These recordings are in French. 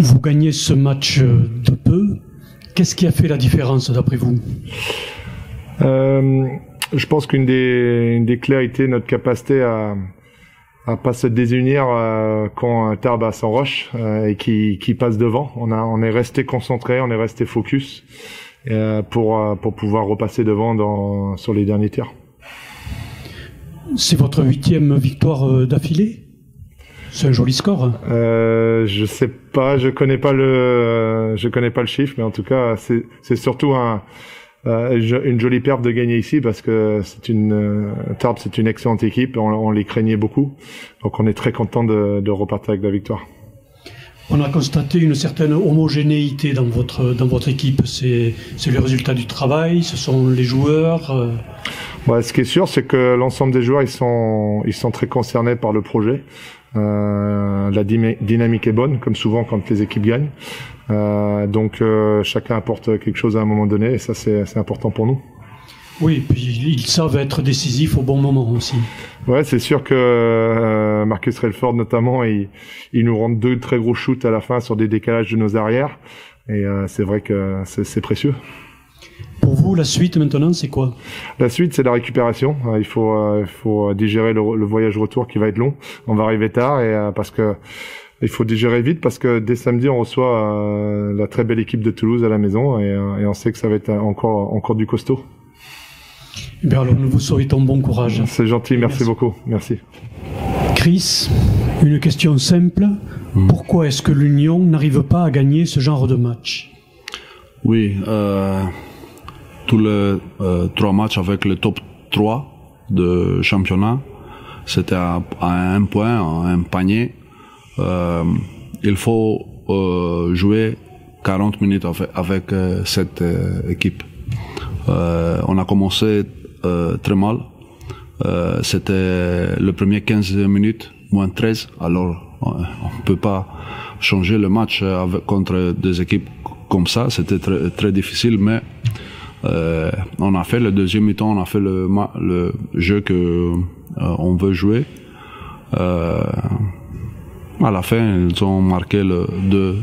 Vous gagnez ce match de peu. Qu'est-ce qui a fait la différence d'après vous? Je pense qu'une des clés a été notre capacité à pas se désunir quand Tarbes s'enroche et qui passe devant. On est resté concentré, on est resté focus pour pouvoir repasser devant sur les derniers tirs. C'est votre 8e victoire d'affilée? C'est un joli score. Je sais pas, je connais pas le chiffre, mais en tout cas, c'est surtout une jolie perte de gagner ici parce que Tarbes, c'est une excellente équipe. On les craignait beaucoup, donc on est très content de repartir avec la victoire. On a constaté une certaine homogénéité dans votre équipe. C'est le résultat du travail, ce sont les joueurs. Ouais, ce qui est sûr, c'est que l'ensemble des joueurs, ils sont très concernés par le projet. La dynamique est bonne, comme souvent quand les équipes gagnent. Donc chacun apporte quelque chose à un moment donné, et ça c'est important pour nous. Oui, et puis ils savent être décisifs au bon moment aussi. Ouais, c'est sûr que Marcus Relford notamment, il nous rend 2 très gros shoots à la fin sur des décalages de nos arrières, et c'est vrai que c'est précieux. Pour vous, la suite maintenant, c'est quoi? La suite, c'est la récupération. Il faut digérer le voyage retour qui va être long. On va arriver tard et parce que il faut digérer vite parce que dès samedi, on reçoit la très belle équipe de Toulouse à la maison et on sait que ça va être encore du costaud. Eh bien alors, nous vous souhaitons bon courage. C'est gentil, merci beaucoup. Merci. Chris, une question simple. Pourquoi est-ce que l'Union n'arrive pas à gagner ce genre de match? Oui, tous les 3 matchs avec le top 3 de championnat, c'était à un point, à un panier. Il faut jouer 40 minutes avec cette équipe. On a commencé très mal. C'était le premier 15 minutes, moins 13. Alors, on peut pas changer le match contre des équipes comme ça. C'était très, très difficile, mais on a fait le deuxième mi-temps, on a fait le jeu que on veut jouer. À la fin, ils ont marqué le 2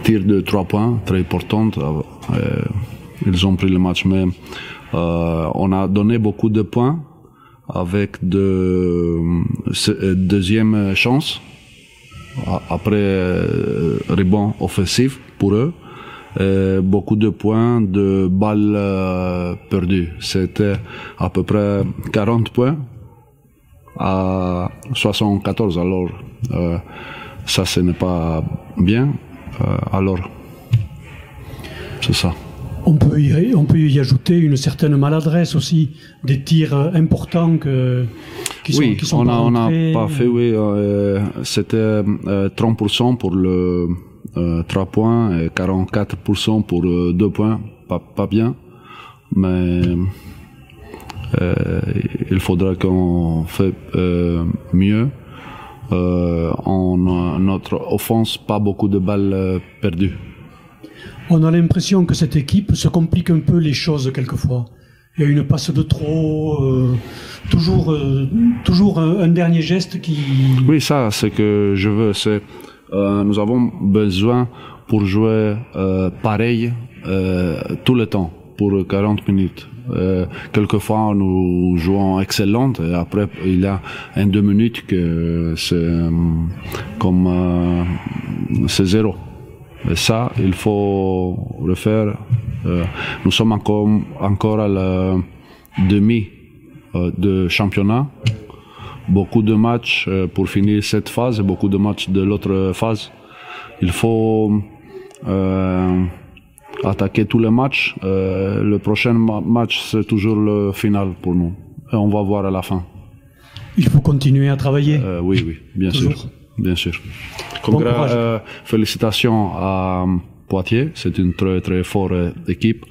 tirs de 3 points, très importants. Ils ont pris le match, mais on a donné beaucoup de points avec deuxième chance après rebond offensif pour eux. Beaucoup de points de balles perdues. C'était à peu près 40 points à 74. Alors, ça, ce n'est pas bien. Alors, c'est ça. On peut y ajouter une certaine maladresse aussi, des tirs importants qui sont pas rentrés. On n'a pas fait, oui. C'était 30% pour le 3 points et 44% pour 2 points. Pas bien. Mais il faudra qu'on fait mieux. Notre offense, pas beaucoup de balles perdues. On a l'impression que cette équipe se complique un peu les choses quelquefois. Il y a une passe de trop, toujours un dernier geste qui... Oui, ça, c'est que je veux. Nous avons besoin pour jouer pareil tout le temps, pour 40 minutes. Quelquefois, nous jouons excellente et après, il y a 1-2 minutes que c'est comme c'est 0. Et ça, il faut le faire. Nous sommes encore à la demi de championnat. Beaucoup de matchs pour finir cette phase et beaucoup de matchs de l'autre phase. Il faut attaquer tous les matchs. Le prochain match, c'est toujours le final pour nous. Et on va voir à la fin. Il faut continuer à travailler. Oui, bien toujours. sûr. Bien sûr. Bon courage. Félicitations à Poitiers, c'est une très très forte équipe.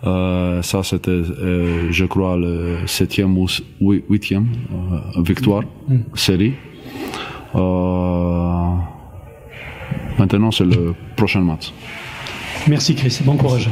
Ça c'était, je crois, le 7e ou 8e victoire série. Maintenant c'est le prochain match. Merci Chris, bon courage.